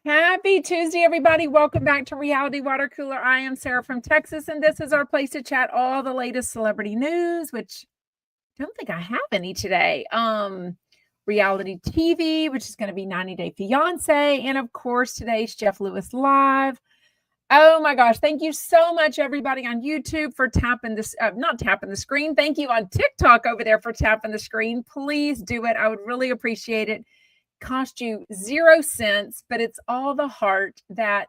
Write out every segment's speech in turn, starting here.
Happy Tuesday, everybody. Welcome back to Reality Water Cooler. I am Sarah from Texas, and this is our place to chat all the latest celebrity news, which I don't think I have any today. Reality TV, which is going to be 90 Day Fiance, and of course, today's Jeff Lewis Live. Oh my gosh. Thank you so much, everybody on YouTube for tapping this, not tapping the screen. Thank you on TikTok over there for tapping the screen. Please do it. I would really appreciate it. Cost you 0 cents, but it's all the heart that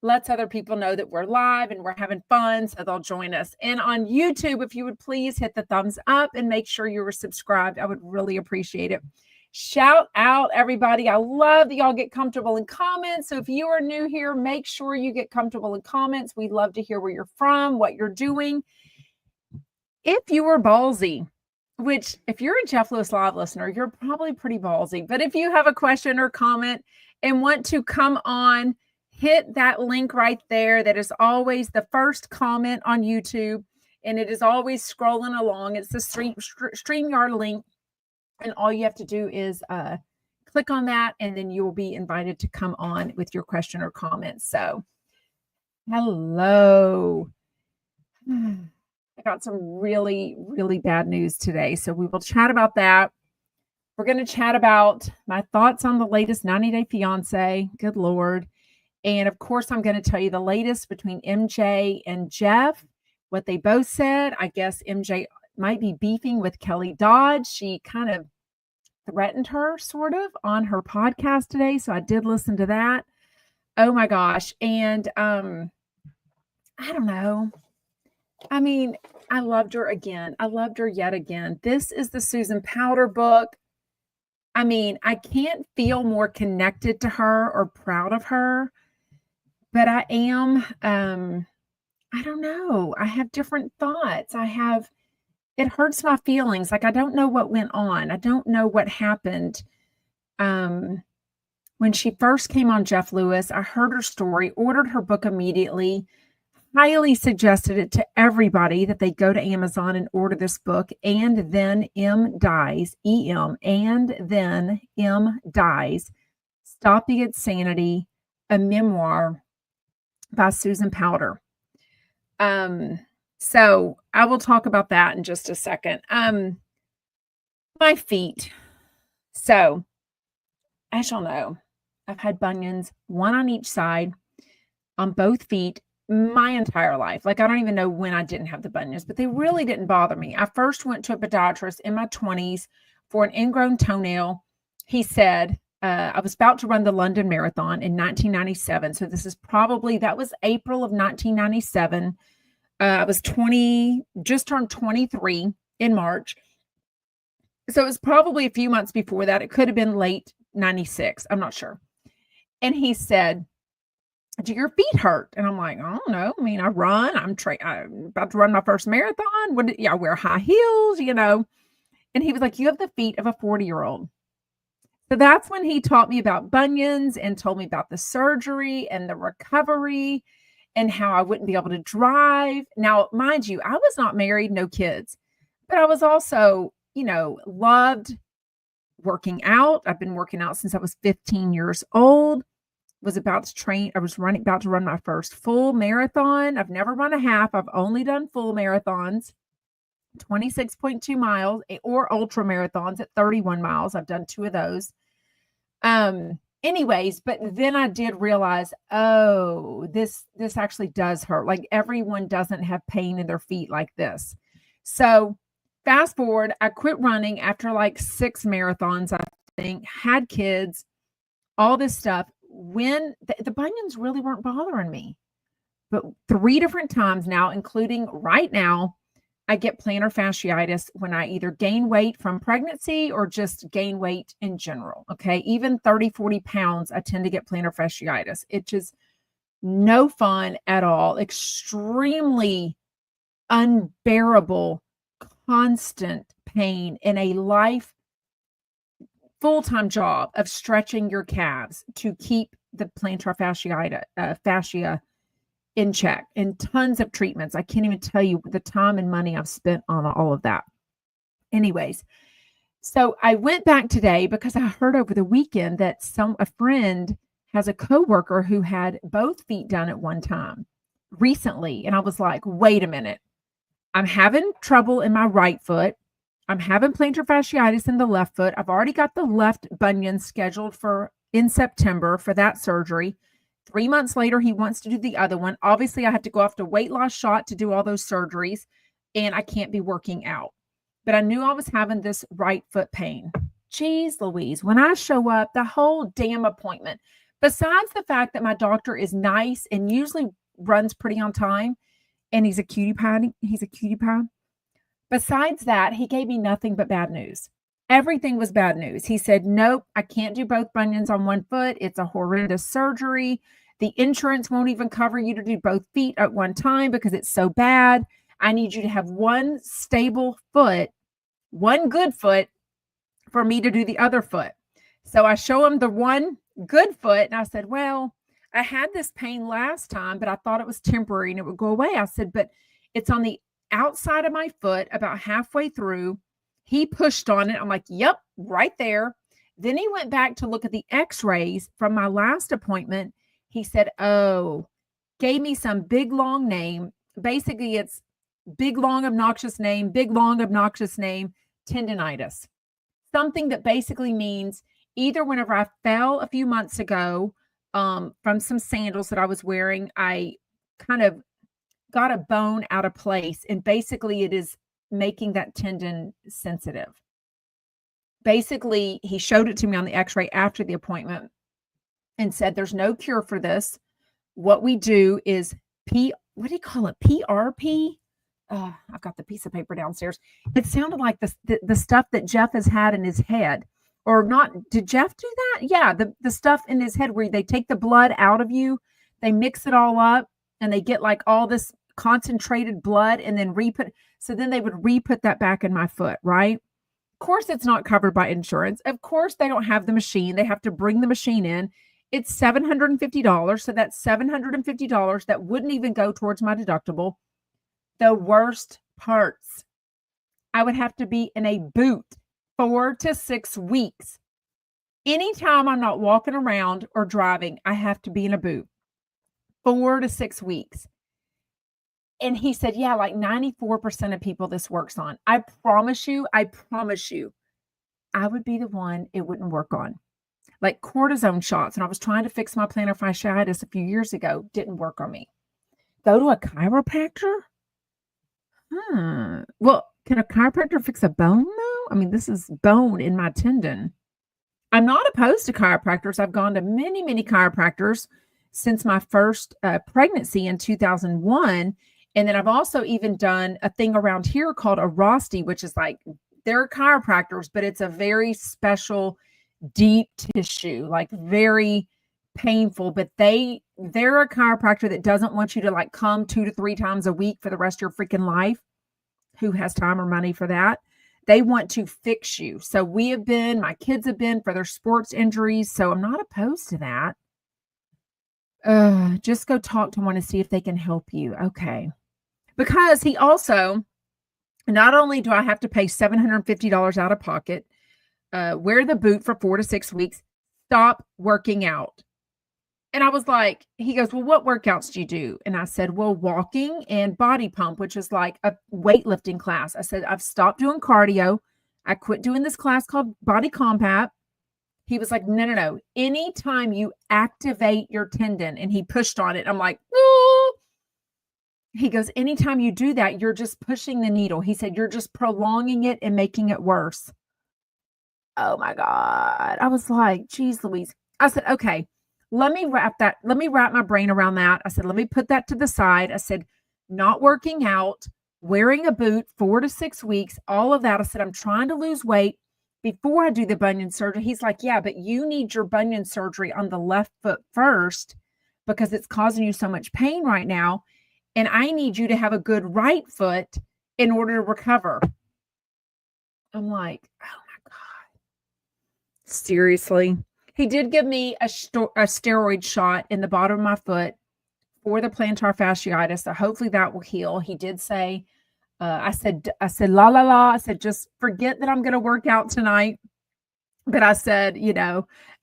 lets other people know that we're live and we're having fun, so they'll join us. And on YouTube, if you would please hit the thumbs up and make sure you were subscribed, I would really appreciate it. Shout out, everybody. I love that y'all get comfortable in comments. So if you are new here, make sure you get comfortable in comments. We'd love to hear where you're from, what you're doing. If you were ballsy, which if you're a Jeff Lewis Live listener, you're probably pretty ballsy. But if you have a question or comment and want to come on, hit that link right there. That is always the first comment on YouTube. And it is always scrolling along. It's the StreamYard link. And all you have to do is click on that. And then you will be invited to come on with your question or comment. So, hello. I got some really, really bad news today. So we will chat about that. We're going to chat about my thoughts on the latest 90 Day Fiance. Good Lord. And of course, I'm going to tell you the latest between MJ and Jeff, what they both said. I guess MJ might be beefing with Kelly Dodd. She kind of threatened her sort of on her podcast today. So I did listen to that. Oh my gosh. And I don't know. I mean, I loved her again. I loved her yet again. This is the Susan Powter book. I mean, I can't feel more connected to her or proud of her, but I am, I don't know. I have different thoughts. It hurts my feelings. Like, I don't know what went on. I don't know what happened. When she first came on Jeff Lewis, I heard her story, ordered her book immediately, highly suggested it to everybody that they go to Amazon and order this book. And Then M Dies, E-M, And Then M Dies, Stop the Insanity, a memoir by Susan Powter. So I will talk about that in just a second. My feet. So as y'all know, I've had bunions, one on each side, on both feet, my entire life. Like, I don't even know when I didn't have the bunions, but they really didn't bother me. I first went to a podiatrist in my 20s for an ingrown toenail. He said, I was about to run the London Marathon in 1997. So that was April of 1997. I was 20, just turned 23 in March. So it was probably a few months before that. It could have been late 96. I'm not sure. And he said, do your feet hurt? And I'm like, I don't know. I mean, I run. I'm about to run my first marathon. I wear high heels, And he was like, you have the feet of a 40-year-old. So that's when he taught me about bunions and told me about the surgery and the recovery and how I wouldn't be able to drive. Now, mind you, I was not married, no kids, but I was also, loved working out. I've been working out since I was 15 years old. Was about to train. I was about to run my first full marathon. I've never run a half. I've only done full marathons, 26.2 miles, or ultra marathons at 31 miles. I've done 2 of those. Anyways, but then I did realize, this actually does hurt. Like, everyone doesn't have pain in their feet like this. So fast forward, I quit running after like 6 marathons, I think, had kids, all this stuff. When the bunions really weren't bothering me, but 3 different times now, including right now, I get plantar fasciitis when I either gain weight from pregnancy or just gain weight in general. Okay. Even 30, 40 pounds, I tend to get plantar fasciitis. It's just no fun at all. Extremely unbearable, constant pain in a life full-time job of stretching your calves to keep the plantar fascia in check, and tons of treatments. I can't even tell you the time and money I've spent on all of that. Anyways, so I went back today because I heard over the weekend that a friend has a coworker who had both feet done at one time recently. And I was like, wait a minute. I'm having trouble in my right foot. I'm having plantar fasciitis in the left foot. I've already got the left bunion scheduled for in September for that surgery. 3 months later, he wants to do the other one. Obviously, I have to go off to weight loss shot to do all those surgeries, and I can't be working out. But I knew I was having this right foot pain. Jeez Louise, when I show up, the whole damn appointment, besides the fact that my doctor is nice and usually runs pretty on time, and he's a cutie pie. Besides that, he gave me nothing but bad news. Everything was bad news. He said, nope, I can't do both bunions on one foot. It's a horrendous surgery. The insurance won't even cover you to do both feet at one time because it's so bad. I need you to have one stable foot, one good foot for me to do the other foot. So I show him the one good foot and I said, well, I had this pain last time, but I thought it was temporary and it would go away. I said, but it's on the outside of my foot about halfway through. He pushed on it. I'm like, yep, right there. Then he went back to look at the x-rays from my last appointment. He said, oh, gave me some big, long name. Basically, it's big, long, obnoxious name, tendinitis. Something that basically means either whenever I fell a few months ago from some sandals that I was wearing, I kind of got a bone out of place. And basically it is making that tendon sensitive. Basically, he showed it to me on the x-ray after the appointment and said, there's no cure for this. What we do is what do you call it? PRP? I've got the piece of paper downstairs. It sounded like the stuff that Jeff has had in his head. Or not. Did Jeff do that? Yeah, the stuff in his head where they take the blood out of you, they mix it all up, and they get like all this concentrated blood and then then they would re-put that back in my foot, right? Of course, it's not covered by insurance. Of course, they don't have the machine. They have to bring the machine in. It's $750. So that's $750 that wouldn't even go towards my deductible. The worst parts, I would have to be in a boot 4 to 6 weeks. Anytime I'm not walking around or driving, I have to be in a boot 4 to 6 weeks. And he said, yeah, like 94% of people this works on. I promise you, I would be the one it wouldn't work on. Like cortisone shots. And I was trying to fix my plantar fasciitis a few years ago. Didn't work on me. Go to a chiropractor? Well, can a chiropractor fix a bone though? I mean, this is bone in my tendon. I'm not opposed to chiropractors. I've gone to many, many chiropractors since my first pregnancy in 2001. And then I've also even done a thing around here called a Rosti, which is like, they're chiropractors, but it's a very special, deep tissue, like very painful, but they're a chiropractor that doesn't want you to like come 2 to 3 times a week for the rest of your freaking life. Who has time or money for that? They want to fix you. So my kids have been for their sports injuries. So I'm not opposed to that. Just go talk to one and see if they can help you. Okay. Because he also, not only do I have to pay $750 out of pocket, wear the boot for 4 to 6 weeks, stop working out. And I was like, he goes, well, what workouts do you do? And I said, well, walking and body pump, which is like a weightlifting class. I said, I've stopped doing cardio. I quit doing this class called Body Combat. He was like, no. Anytime you activate your tendon, and he pushed on it, I'm like, oh. He goes, anytime you do that, you're just pushing the needle. He said, you're just prolonging it and making it worse. Oh my God. I was like, geez, Louise. I said, okay, let me wrap my brain around that. I said, let me put that to the side. I said, not working out, wearing a boot 4 to 6 weeks, all of that. I said, I'm trying to lose weight before I do the bunion surgery. He's like, yeah, but you need your bunion surgery on the left foot first because it's causing you so much pain right now. And I need you to have a good right foot in order to recover. I'm like, oh my God. Seriously. He did give me a steroid shot in the bottom of my foot for the plantar fasciitis. So hopefully that will heal. He did say, I said, la, la, la. I said, just forget that I'm going to work out tonight. But I said,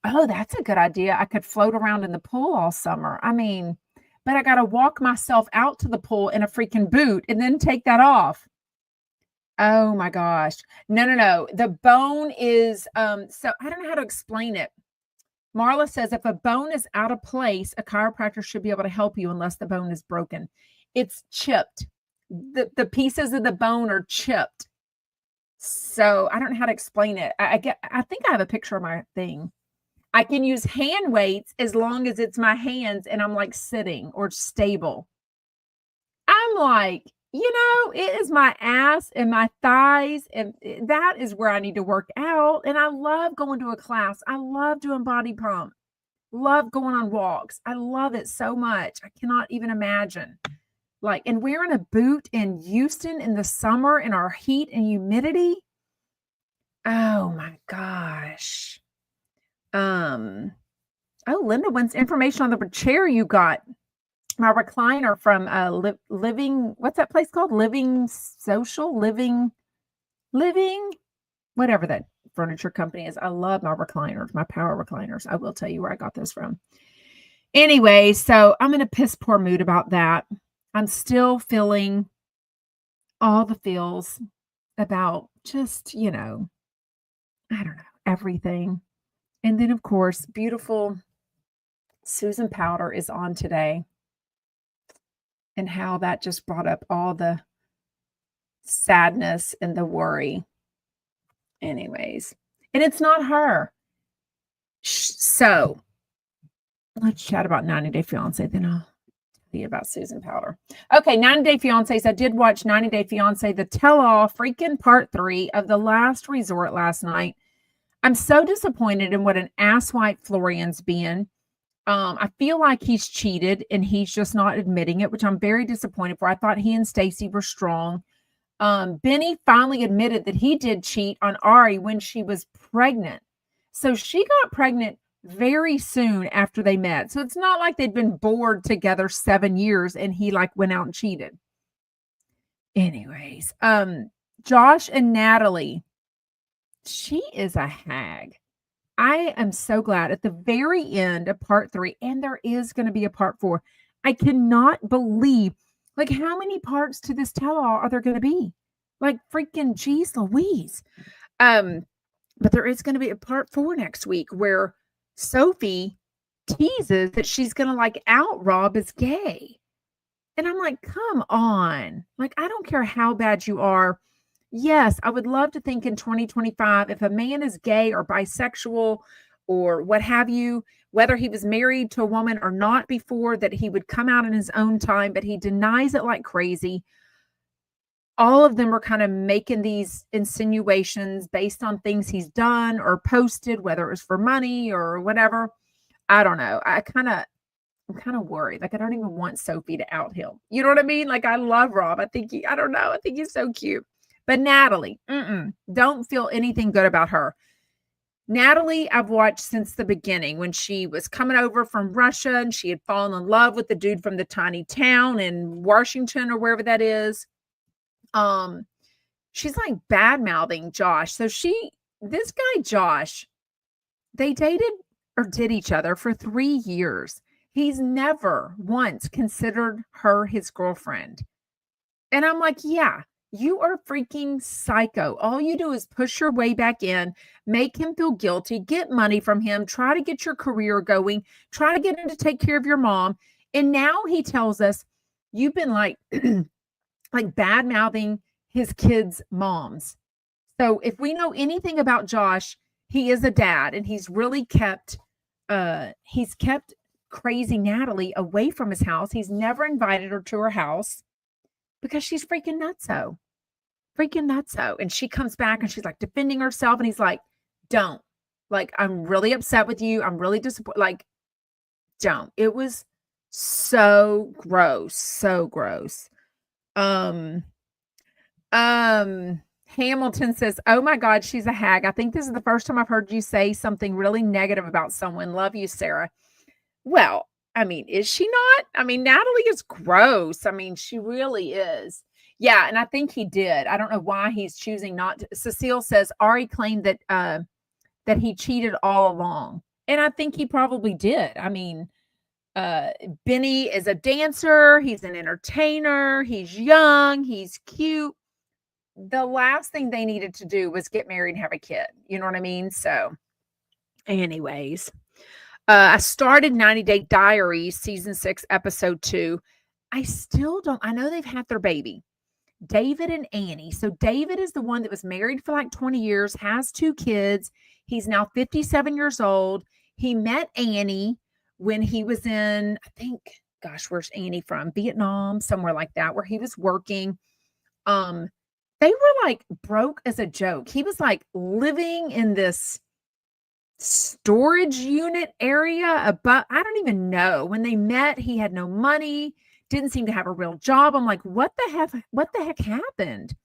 Oh, that's a good idea. I could float around in the pool all summer. I mean, but I gotta walk myself out to the pool in a freaking boot and then take that off. Oh my gosh. No, no, no. The bone is, so I don't know how to explain it. Marla says if a bone is out of place, a chiropractor should be able to help you unless the bone is broken. It's chipped. The pieces of the bone are chipped. So I don't know how to explain it. I think I have a picture of my thing. I can use hand weights as long as it's my hands and I'm like sitting or stable. I'm like, it is my ass and my thighs, and that is where I need to work out. And I love going to a class. I love doing body pump. Love going on walks. I love it so much. I cannot even imagine. Like, and wearing a boot in Houston in the summer in our heat and humidity. Oh my gosh. Linda wants information on the chair you got. My recliner from Living, what's that place called? Living Social, Living, whatever that furniture company is. I love my recliners, my power recliners. I will tell you where I got those from. Anyway, so I'm in a piss poor mood about that. I'm still feeling all the feels about just, I don't know, everything. And then, of course, beautiful Susan Powter is on today. And how that just brought up all the sadness and the worry. Anyways, and it's not her. So let's chat about 90 Day Fiance. Then I'll tell you about Susan Powter. Okay, 90 Day Fiancés. I did watch 90 Day Fiance, the tell-all freaking part 3 of The Last Resort last night. I'm so disappointed in what an asswipe Florian's being. I feel like he's cheated and he's just not admitting it, which I'm very disappointed for. I thought he and Stacy were strong. Benny finally admitted that he did cheat on Ari when she was pregnant. So she got pregnant very soon after they met. So it's not like they'd been bored together 7 years and he like went out and cheated. Anyways, Josh and Natalie, she is a hag. I am so glad at the very end of part 3, and there is going to be a part 4. I cannot believe, like, how many parts to this tell-all are there going to be? Like, freaking geez Louise. But there is going to be a part 4 next week where Sophie teases that she's going to, like, out Rob as gay. And I'm like, come on. Like, I don't care how bad you are. Yes, I would love to think in 2025, if a man is gay or bisexual or what have you, whether he was married to a woman or not before, that he would come out in his own time, but he denies it like crazy. All of them are kind of making these insinuations based on things he's done or posted, whether it was for money or whatever. I don't know. I'm kind of worried. Like, I don't even want Sophie to out him. You know what I mean? Like, I love Rob. I think he's so cute. But Natalie, don't feel anything good about her. Natalie, I've watched since the beginning when she was coming over from Russia and she had fallen in love with the dude from the tiny town in Washington or wherever that is. She's like bad-mouthing Josh. So this guy, Josh, they dated or did each other for 3 years. He's never once considered her his girlfriend. And I'm like, yeah. You are freaking psycho. All you do is push your way back in, make him feel guilty, get money from him, try to get your career going, try to get him to take care of your mom. And now he tells us you've been like, like bad-mouthing his kids' moms. So if we know anything about Josh, he is a dad and he's really kept crazy Natalie away from his house. He's never invited her to her house because she's freaking nutso. And she comes back and she's like defending herself. And he's like, don't. Like, I'm really upset with you. I'm really disappointed. Like, don't. It was so gross. So gross. Hamilton says, oh my God, she's a hag. I think this is the first time I've heard you say something really negative about someone. Love you, Sarah. Well, I mean, is she not? I mean, Natalie is gross. I mean, she really is. Yeah, and I think he did. I don't know why he's choosing not to. Cecile says Ari claimed that that he cheated all along. And I think he probably did. I mean, Benny is a dancer, he's an entertainer, he's young, he's cute. The last thing they needed to do was get married and have a kid. You know what I mean? So, anyways, I started 90 Day Diaries, season 6, episode 2. I still don't, I know they've had their baby, David and Annie. So, David is the one that was married for like 20 years, has 2 kids. He's now 57 years old. He met Annie when he was in, I think, gosh, where's Annie from? Vietnam, somewhere like that, where he was working. They were like broke as a joke. He was like living in this storage unit area, but I don't even know. When they met, he had no money, didn't seem to have a real job. I'm like, what the heck happened?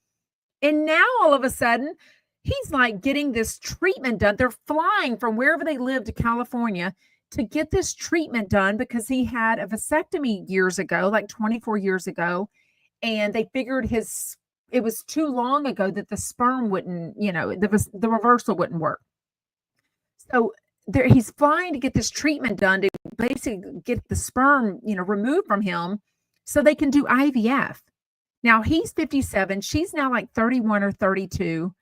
And now all of a sudden, he's like getting this treatment done. They're flying from wherever they live to California to get this treatment done because he had a vasectomy years ago, like 24 years ago. And they figured it was too long ago that the sperm wouldn't, the reversal wouldn't work. So he's flying to get this treatment done to basically get the sperm, removed from him so they can do IVF. Now he's 57. She's now like 31 or 32.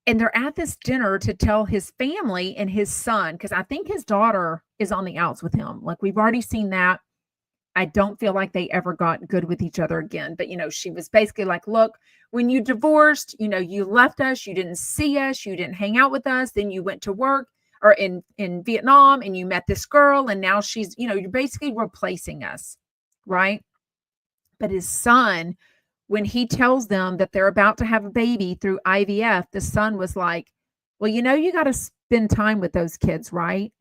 And they're at this dinner to tell his family and his son, because I think his daughter is on the outs with him. Like, we've already seen that. I don't feel like they ever got good with each other again. But, she was basically like, look, when you divorced, you left us, you didn't see us, you didn't hang out with us. Then you went to work or in Vietnam and you met this girl. And now she's, you're basically replacing us. Right. But his son, when he tells them that they're about to have a baby through IVF, the son was like, well, you got to spend time with those kids, right?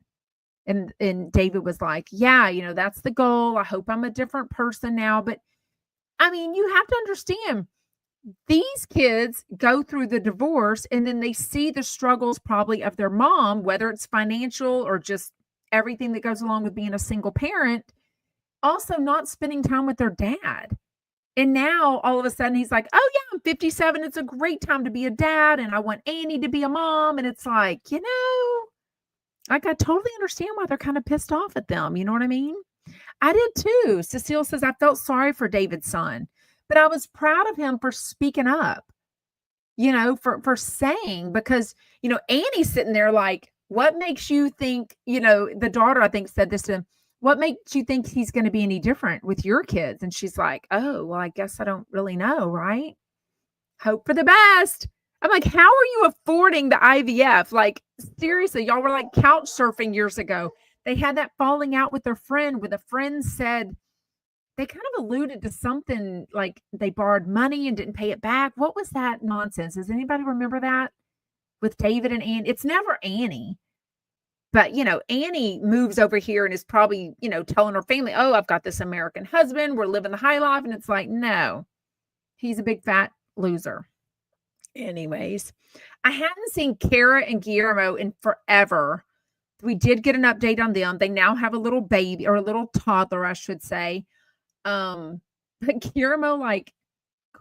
And David was like, yeah, that's the goal. I hope I'm a different person now. But I mean, you have to understand, these kids go through the divorce and then they see the struggles probably of their mom, whether it's financial or just everything that goes along with being a single parent, also not spending time with their dad. And now all of a sudden he's like, oh yeah, I'm 57. It's a great time to be a dad. And I want Annie to be a mom. And it's like, like, I totally understand why they're kind of pissed off at them. You know what I mean? I did too. Cecile says, I felt sorry for David's son, but I was proud of him for speaking up, for saying, because, Annie's sitting there like, what makes you think, the daughter, I think, said this to him, what makes you think he's going to be any different with your kids? And she's like, oh, well, I guess I don't really know. Right. Hope for the best. I'm like, how are you affording the IVF? Like, seriously, y'all were like couch surfing years ago. They had that falling out with their friend where the friend said, they kind of alluded to something like they borrowed money and didn't pay it back. What was that nonsense? Does anybody remember that with David and Annie? It's never Annie. But, Annie moves over here and is probably, telling her family, oh, I've got this American husband. We're living the high life. And it's like, no, he's a big fat loser. Anyways, I hadn't seen Kara and Guillermo in forever. We did get an update on them. They now have a little baby, or a little toddler, I should say. But Guillermo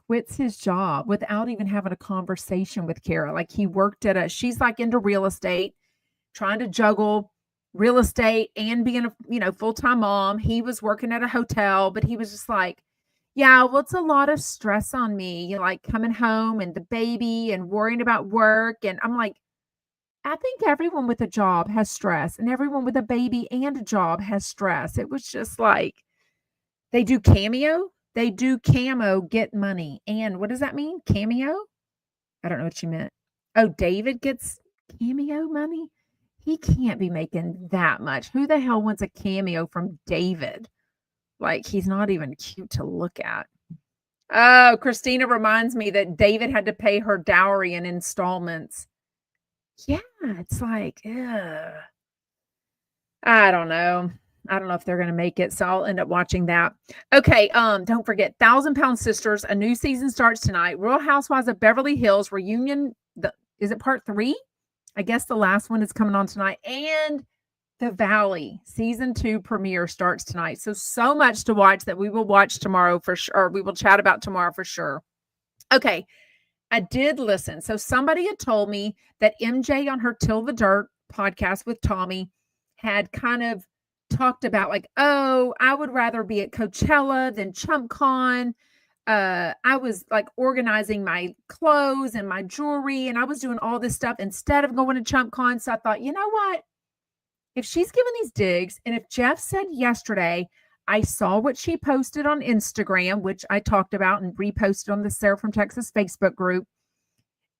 quits his job without even having a conversation with Kara. Like, he worked she's like into real estate, trying to juggle real estate and being a, full-time mom. He was working at a hotel, but he was just like, yeah, well, it's a lot of stress on me, like coming home and the baby and worrying about work. And I'm like, I think everyone with a job has stress, and everyone with a baby and a job has stress. It was just like, they do cameo, get money. And what does that mean? Cameo? I don't know what you meant. Oh, David gets cameo money? He can't be making that much. Who the hell wants a cameo from David? Like, he's not even cute to look at. Oh, Christina reminds me that David had to pay her dowry in installments. Yeah, it's like, ugh. I don't know. I don't know if they're going to make it, so I'll end up watching that. Okay, don't forget, 1,000-Pound Sisters, a new season starts tonight. Real Housewives of Beverly Hills reunion. Is it part 3? I guess the last one is coming on tonight. And The Valley season 2 premiere starts tonight. So much to watch that we will watch tomorrow for sure. Or we will chat about tomorrow for sure. Okay, I did listen. So somebody had told me that MJ on her Till the Dirt podcast with Tommy had kind of talked about like, oh, I would rather be at Coachella than ChumpCon. I was like organizing my clothes and my jewelry, and I was doing all this stuff instead of going to ChumpCon. So I thought, you know what? If she's giving these digs, and if Jeff said yesterday, I saw what she posted on Instagram, which I talked about and reposted on the Sarah from Texas Facebook group.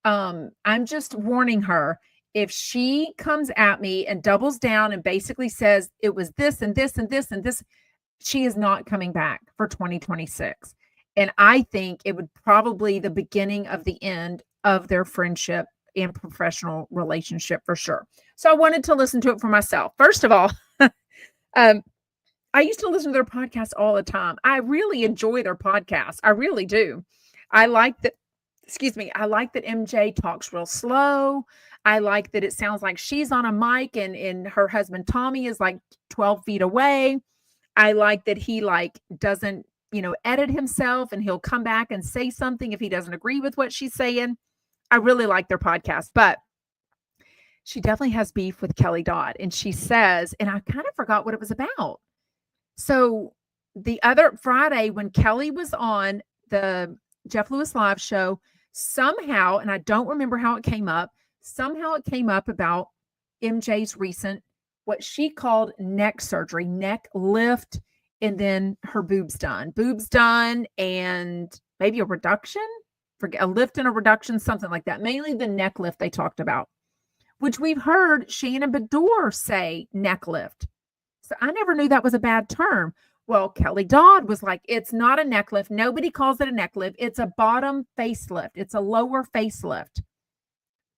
I'm just warning her, if she comes at me and doubles down and basically says it was this and this and this and this, she is not coming back for 2026. And I think it would probably the beginning of the end of their friendship and professional relationship for sure. So I wanted to listen to it for myself. First of all, I used to listen to their podcast all the time. I really enjoy their podcast. I really do. I like that. Excuse me. I like that MJ talks real slow. I like that it sounds like she's on a mic and her husband Tommy is like 12 feet away. I like that he like doesn't, edit himself and he'll come back and say something if he doesn't agree with what she's saying. I really like their podcast, but she definitely has beef with Kelly Dodd. And she says, and I kind of forgot what it was about. So the other Friday when Kelly was on the Jeff Lewis Live show, somehow, and I don't remember how it came up, about MJ's recent, what she called neck surgery, neck lift, and then her boobs done, and maybe a reduction, a lift and a reduction, something like that. Mainly the neck lift they talked about, which we've heard Shannon Bedore say neck lift. So I never knew that was a bad term. Well, Kelly Dodd was like, it's not a neck lift. Nobody calls it a neck lift. It's a bottom facelift. It's a lower facelift.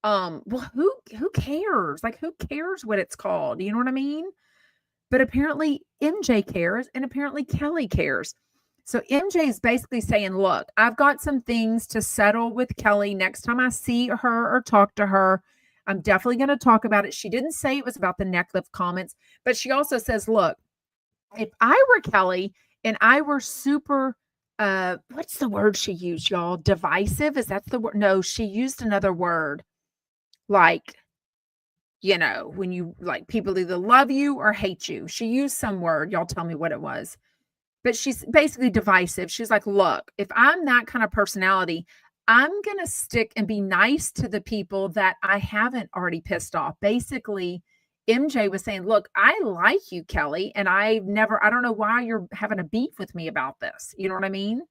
Well, who cares? Like, who cares what it's called? You know what I mean? But apparently MJ cares, and apparently Kelly cares. So MJ is basically saying, look, I've got some things to settle with Kelly. Next time I see her or talk to her, I'm definitely going to talk about it. She didn't say it was about the neck lift comments, but she also says, look, if I were Kelly and I were super, what's the word she used, y'all? Divisive? Is that the word? No, she used another word. Like, when you like people either love you or hate you. She used some word. Y'all tell me what it was. But she's basically divisive. She's like, look, if I'm that kind of personality, I'm going to stick and be nice to the people that I haven't already pissed off. Basically, MJ was saying, look, I like you, Kelly, and I don't know why you're having a beef with me about this. You know what I mean?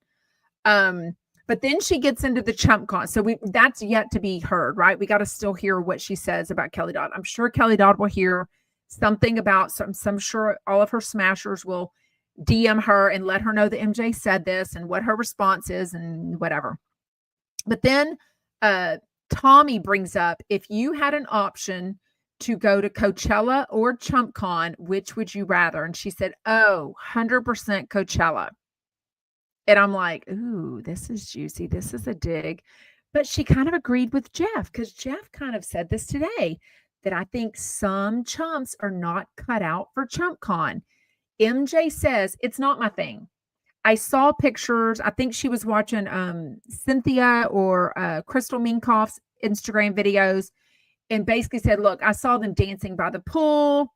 But then she gets into the ChumpCon. So that's yet to be heard, right? We got to still hear what she says about Kelly Dodd. I'm sure Kelly Dodd will hear something about some sure all of her smashers will DM her and let her know that MJ said this and what her response is and whatever. But then Tommy brings up, if you had an option to go to Coachella or ChumpCon, which would you rather? And she said, 100% Coachella. And I'm like, ooh, this is juicy. This is a dig. But she kind of agreed with Jeff, because Jeff kind of said this today, that I think some chumps are not cut out for ChumpCon. MJ says, it's not my thing. I saw pictures. I think she was watching Cynthia or Crystal Minkoff's Instagram videos and basically said, look, I saw them dancing by the pool.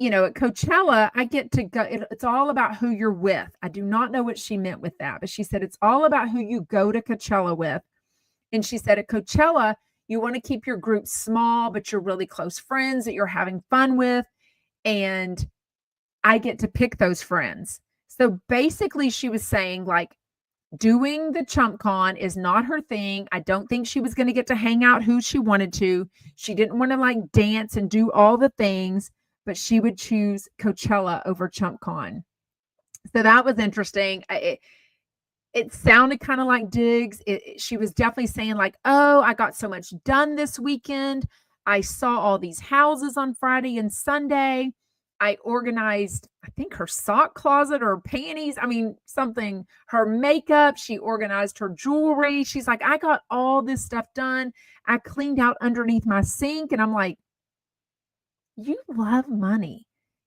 At Coachella, I get to go. It's all about who you're with. I do not know what she meant with that, but she said it's all about who you go to Coachella with. And she said at Coachella, you want to keep your group small, but you're really close friends that you're having fun with. And I get to pick those friends. So basically she was saying like doing the ChumpCon is not her thing. I don't think she was going to get to hang out who she wanted to. She didn't want to like dance and do all the things, but she would choose Coachella over ChumpCon. So that was interesting. It sounded kind of like digs. She was definitely saying like, oh, I got so much done this weekend. I saw all these houses on Friday and Sunday. I organized, I think, her sock closet or panties. I mean, something, her makeup. She organized her jewelry. She's like, I got all this stuff done. I cleaned out underneath my sink. And I'm like, you love money.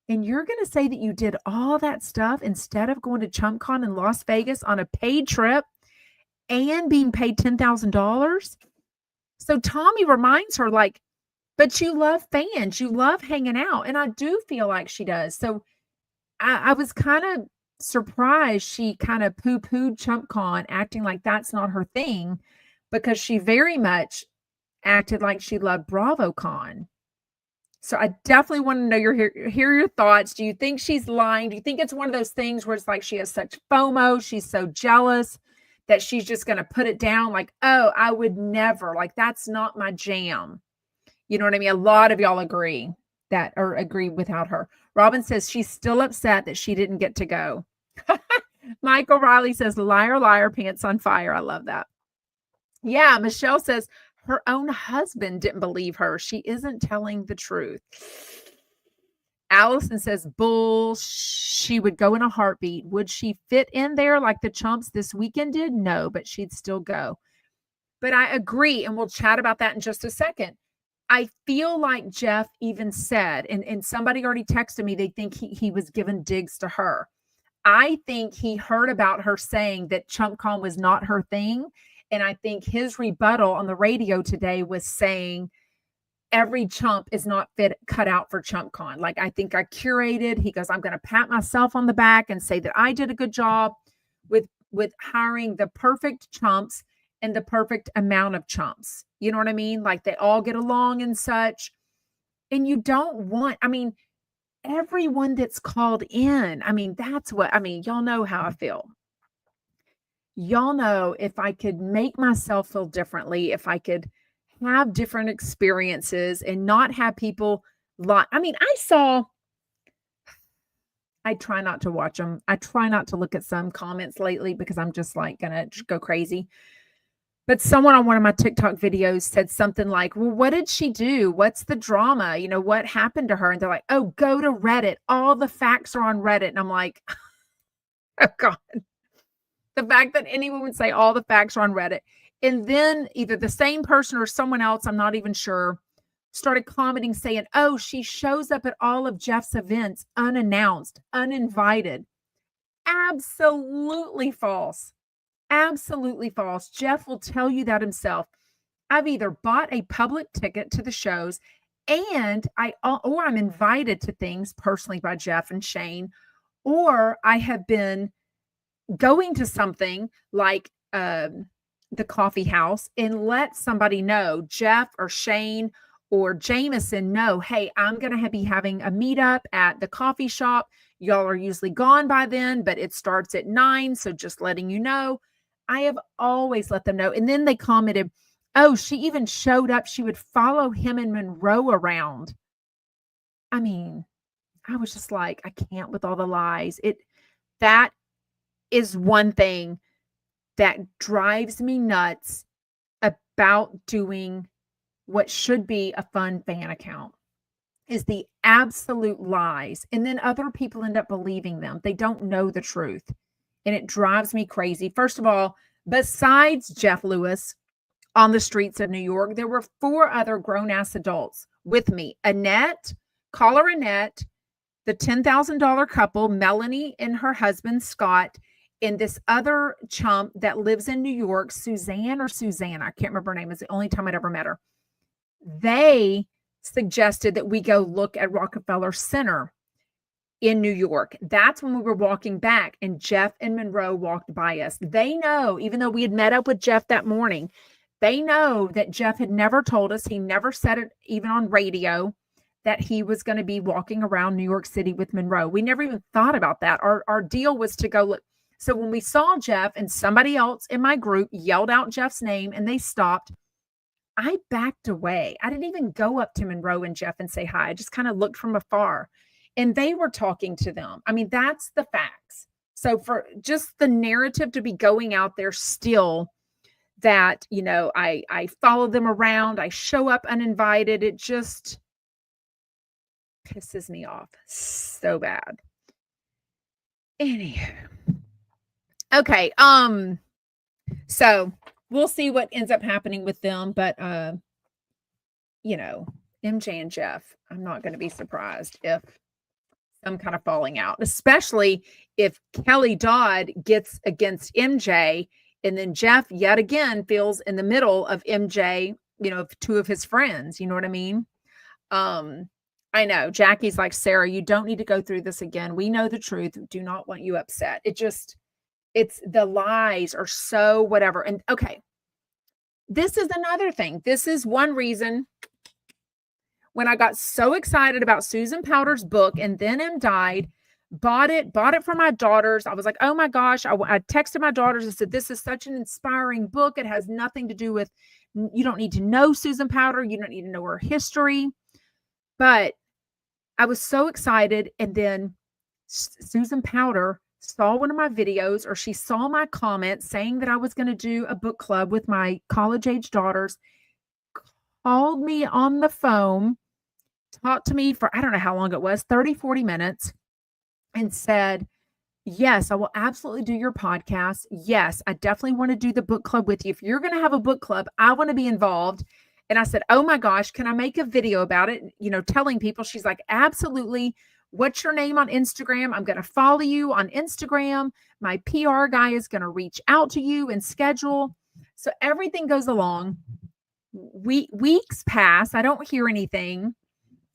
And you're going to say that you did all that stuff instead of going to ChumpCon in Las Vegas on a paid trip and being paid $10,000. So Tommy reminds her, like, But you love fans, you love hanging out, and I do feel like she does. So I was kind of surprised she kind of poo-pooed ChumpCon, acting like that's not her thing, because she very much acted like she loved BravoCon. So I definitely want to know hear your thoughts. Do you think she's lying? Do you think it's one of those things where it's like she has such FOMO, she's so jealous that she's just going to put it down like, oh, I would never, like that's not my jam. You know what I mean? A lot of y'all agree without her. Robin says she's still upset that she didn't get to go. Michael Riley says, liar, liar, pants on fire. I love that. Yeah, Michelle says her own husband didn't believe her. She isn't telling the truth. Allison says, bull, she would go in a heartbeat. Would she fit in there like the chumps this weekend did? No, but she'd still go. But I agree, and we'll chat about that in just a second. I feel like Jeff even said, and somebody already texted me, they think he was giving digs to her. I think he heard about her saying that ChumpCon was not her thing. And I think his rebuttal on the radio today was saying every chump is not cut out for ChumpCon. Like, I think I curated. He goes, I'm going to pat myself on the back and say that I did a good job with hiring the perfect chumps and the perfect amount of chumps. You know what I mean? Like they all get along and such. And you don't want, I mean, everyone that's called in, I mean, y'all know how I feel. Y'all know if I could make myself feel differently, if I could have different experiences and not have people I try not to watch them. I try not to look at some comments lately because I'm just like gonna go crazy. But someone on one of my TikTok videos said something like, well, what did she do? What's the drama? You know, what happened to her? And they're like, oh, go to Reddit. All the facts are on Reddit. And I'm like, oh God. The fact that anyone would say all the facts are on Reddit. And then either the same person or someone else, I'm not even sure, started commenting saying, oh, she shows up at all of Jeff's events unannounced, uninvited. Absolutely false. Absolutely false. Jeff will tell you that himself. I've either bought a public ticket to the shows and I'm invited to things personally by Jeff and Shane, or I have been going to something like the coffee house and let somebody know, Jeff or Shane or Jameson know, hey, I'm going to be having a meetup at the coffee shop. Y'all are usually gone by then, but it starts at 9. So just letting you know, I have always let them know. And then they commented, oh, she even showed up. She would follow him and Monroe around. I mean, I was just like, I can't with all the lies. That is one thing that drives me nuts about doing what should be a fun fan account is the absolute lies. And then other people end up believing them. They don't know the truth. And it drives me crazy. First of all, besides Jeff Lewis on the streets of New York, there were 4 other grown-ass adults with me. Annette, caller Annette, the $10,000 couple, Melanie and her husband, Scott, and this other chump that lives in New York, Suzanne, I can't remember her name. It's the only time I'd ever met her. They suggested that we go look at Rockefeller Center in New York. That's when we were walking back and Jeff and Monroe walked by us. They know, even though we had met up with Jeff that morning, they know that Jeff had never told us, he never said it even on radio, that he was going to be walking around New York City with Monroe. We never even thought about that. Our deal was to go look. So when we saw Jeff and somebody else in my group yelled out Jeff's name and they stopped, I backed away. I didn't even go up to Monroe and Jeff and say hi. I just kind of looked from afar and they were talking to them. I mean, that's the facts. So for just the narrative to be going out there still that, you know, I follow them around, I show up uninvited, it just pisses me off so bad. Anywho. Okay. So we'll see what ends up happening with them, but you know, MJ and Jeff, I'm not going to be surprised if some kind of falling out, especially if Kelly Dodd gets against MJ and then Jeff yet again feels in the middle of MJ, you know, 2 of his friends, you know what I mean? Um, I know Jackie's like, Sarah, you don't need to go through this again. We know the truth. Do not want you upset. It's the lies are so whatever. And okay, this is another thing. This is one reason when I got so excited about Susan Powter's book and then died, bought it for my daughters. I was like, oh my gosh. I texted my daughters and said, this is such an inspiring book. It has nothing to do with, you don't need to know Susan Powter. You don't need to know her history. But I was so excited. And then Susan Powter saw one of my videos, or she saw my comment saying that I was going to do a book club with my college age daughters, called me on the phone, talked to me for, I don't know how long it was, 30, 40 minutes, and said, yes, I will absolutely do your podcast. Yes, I definitely want to do the book club with you. If you're going to have a book club, I want to be involved. And I said, oh my gosh, can I make a video about it? You know, telling people. She's like, absolutely. What's your name on Instagram? I'm going to follow you on Instagram. My PR guy is going to reach out to you and schedule. So everything goes along. Weeks pass. I don't hear anything.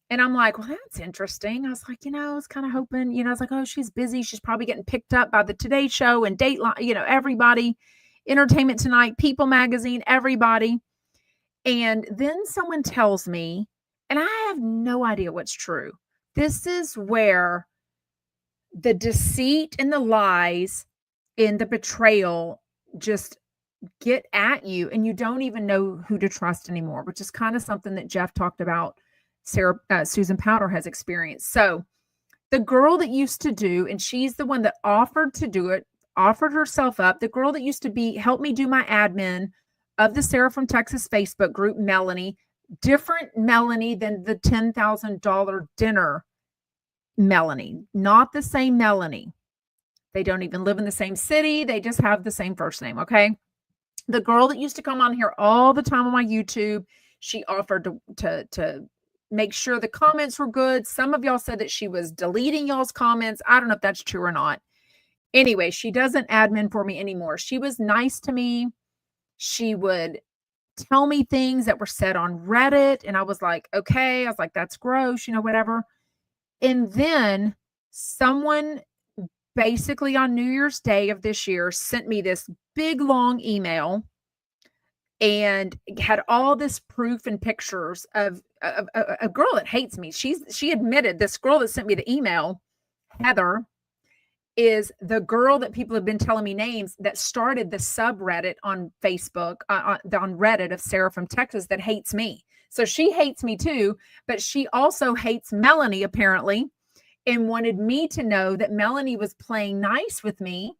And I'm like, well, that's interesting. I was like, I was kind of hoping, I was like, oh, she's busy. She's probably getting picked up by the Today Show and Dateline, everybody, Entertainment Tonight, People Magazine, everybody. And then someone tells me, and I have no idea what's true. This is where the deceit and the lies and the betrayal just get at you, and you don't even know who to trust anymore, which is kind of something that Jeff talked about. Susan Powter has experienced. So the girl that used to do, and she's the one that offered to do it, offered herself up. The girl that used to help me do my admin of the Sarah from Texas Facebook group, Melanie, different Melanie than the $10,000 dinner Melanie, not the same Melanie. They don't even live in the same city. They just have the same first name. Okay. The girl that used to come on here all the time on my YouTube, she offered to make sure the comments were good. Some of y'all said that she was deleting y'all's comments. I don't know if that's true or not. Anyway, she doesn't admin for me anymore. She was nice to me. She would tell me things that were said on Reddit. And I was like, okay. I was like, that's gross, whatever. And then someone basically on New Year's Day of this year sent me this big long email and had all this proof and pictures of a girl that hates me. She admitted, this girl that sent me the email, Heather, is the girl that people have been telling me names that started the subreddit on Facebook, on Reddit of Sarah from Texas that hates me. So she hates me too, but she also hates Melanie apparently, and wanted me to know that Melanie was playing nice with me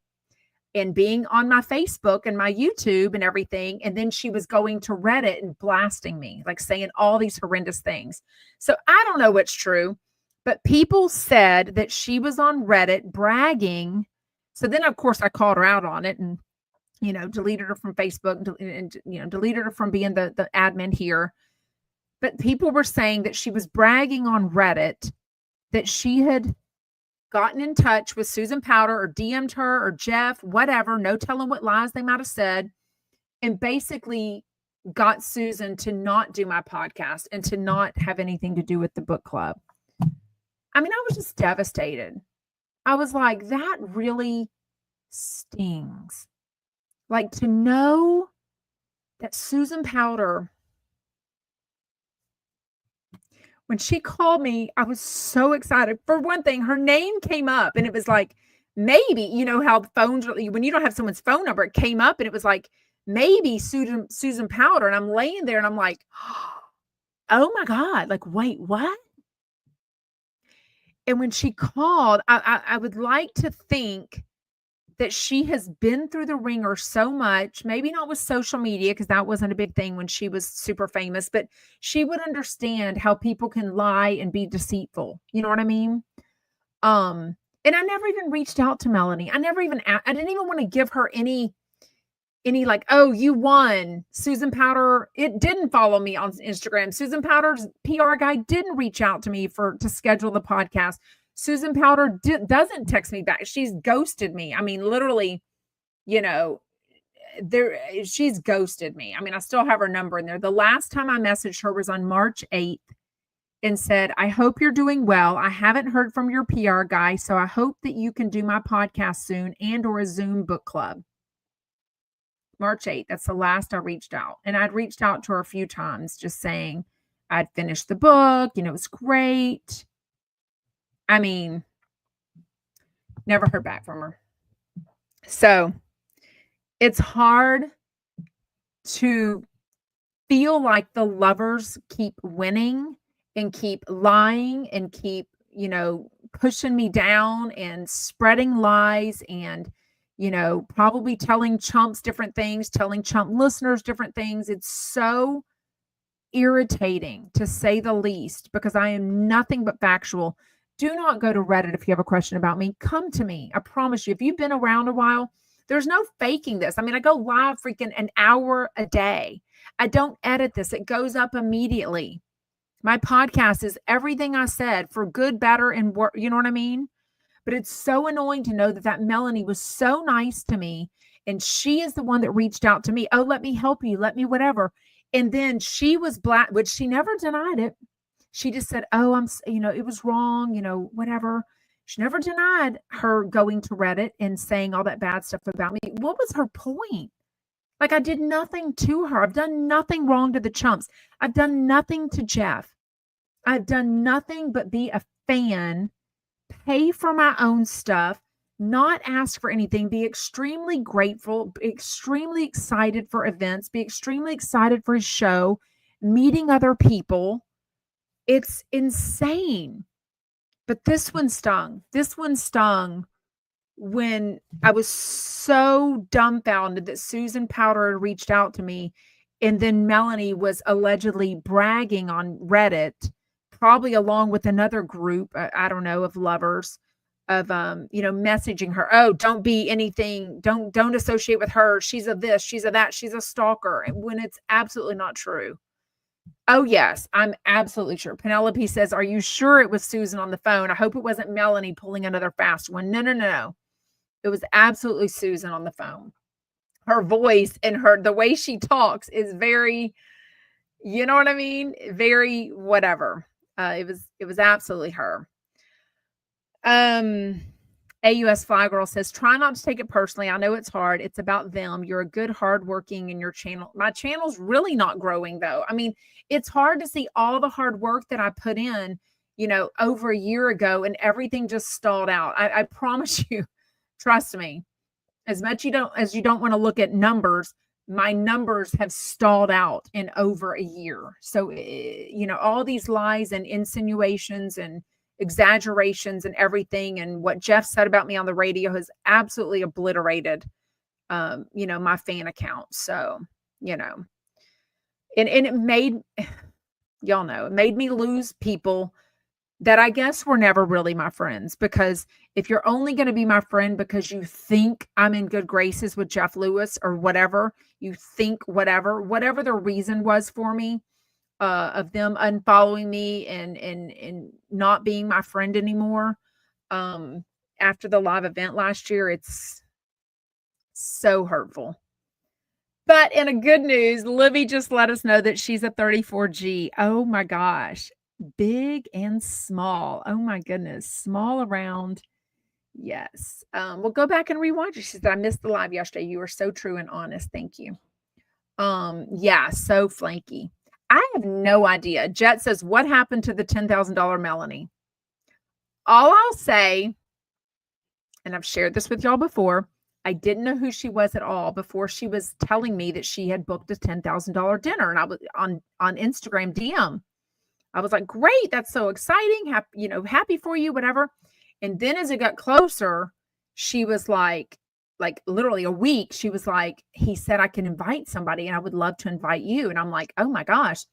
and being on my Facebook and my YouTube and everything. And then she was going to Reddit and blasting me, like saying all these horrendous things. So I don't know what's true, but people said that she was on Reddit bragging. So then, of course, I called her out on it and, deleted her from Facebook and, deleted her from being the admin here. But people were saying that she was bragging on Reddit that she had gotten in touch with Susan Powter or DM'd her or Jeff, whatever, no telling what lies they might have said, and basically got Susan to not do my podcast and to not have anything to do with the book club. I mean, I was just devastated. I was like, that really stings. Like, to know that Susan Powter, when she called me, I was so excited. For one thing, her name came up and it was like, maybe, how phones, when you don't have someone's phone number, it came up and it was like, maybe Susan Powter. And I'm laying there and I'm like, oh my God, like, wait, what? And when she called, I would like to think that she has been through the ringer so much, maybe not with social media, because that wasn't a big thing when she was super famous, but she would understand how people can lie and be deceitful. You know what I mean? And I never even reached out to Melanie. I didn't even want to give her any like, oh, you won. Susan Powter, it didn't follow me on Instagram. Susan Powter's PR guy didn't reach out to me to schedule the podcast. Susan Powter doesn't text me back. She's ghosted me. I mean, literally, she's ghosted me. I mean, I still have her number in there. The last time I messaged her was on March 8th. and said, I hope you're doing well. I haven't heard from your PR guy, so I hope that you can do my podcast soon and or a Zoom book club. March 8th. That's the last I reached out. And I'd reached out to her a few times just saying I'd finished the book, it was great. I mean, never heard back from her. So it's hard to feel like the lovers keep winning and keep lying and keep, pushing me down and spreading lies and, probably telling chumps different things, telling chump listeners different things. It's so irritating, to say the least, because I am nothing but factual. Do not go to Reddit if you have a question about me. Come to me. I promise you, if you've been around a while, there's no faking this. I mean, I go live freaking an hour a day. I don't edit this. It goes up immediately. My podcast is everything I said, for good, better, and worse. You know what I mean? But it's so annoying to know that Melanie was so nice to me, and she is the one that reached out to me. Oh, let me help you. Let me whatever. And then she was black, which she never denied it. She just said, oh, it was wrong, whatever. She never denied her going to Reddit and saying all that bad stuff about me. What was her point? Like, I did nothing to her. I've done nothing wrong to the chumps. I've done nothing to Jeff. I've done nothing but be a fan, pay for my own stuff, not ask for anything, be extremely grateful, be extremely excited for events, be extremely excited for his show, meeting other people. It's insane. But this one stung. This one stung when I was so dumbfounded that Susan Powter had reached out to me, and then Melanie was allegedly bragging on Reddit, probably along with another group, I don't know, of lovers, of messaging her, oh, don't be anything, don't associate with her, she's a this, she's a that, she's a stalker, when it's absolutely not true. Oh, yes, I'm absolutely sure. Penelope says, are you sure it was Susan on the phone? I hope it wasn't Melanie pulling another fast one. No. It was absolutely Susan on the phone. Her voice and the way she talks is very, you know what I mean? Very whatever. It was absolutely her. AUS Fly Girl says, try not to take it personally. I know it's hard. It's about them. You're a good, hardworking, and your channel. My channel's really not growing, though. I mean, it's hard to see all the hard work that I put in, over a year ago, and everything just stalled out. I promise you, trust me, as much as you don't want to look at numbers, my numbers have stalled out in over a year. So, all these lies and insinuations and exaggerations and everything, and what Jeff said about me on the radio has absolutely obliterated, my fan account. So, and it made, y'all know, it made me lose people that I guess were never really my friends, because if you're only going to be my friend because you think I'm in good graces with Jeff Lewis or whatever, you think whatever the reason was for me, of them unfollowing me and not being my friend anymore, after the live event last year, it's so hurtful. But in a good news, Libby just let us know that she's a 34G. Oh my gosh. Big and small. Oh my goodness. Small around. Yes. We'll go back and rewatch it. She said, I missed the live yesterday. You were so true and honest. Thank you. Yeah, so flanky. I have no idea. Jet says, what happened to the $10,000 Melanie? All I'll say, and I've shared this with y'all before, I didn't know who she was at all before she was telling me that she had booked a $10,000 dinner, and I was on Instagram DM. I was like, great, that's so exciting. Happy for you, whatever. And then as it got closer, she was like literally a week, she was like, he said I can invite somebody and I would love to invite you. And I'm like, oh my gosh.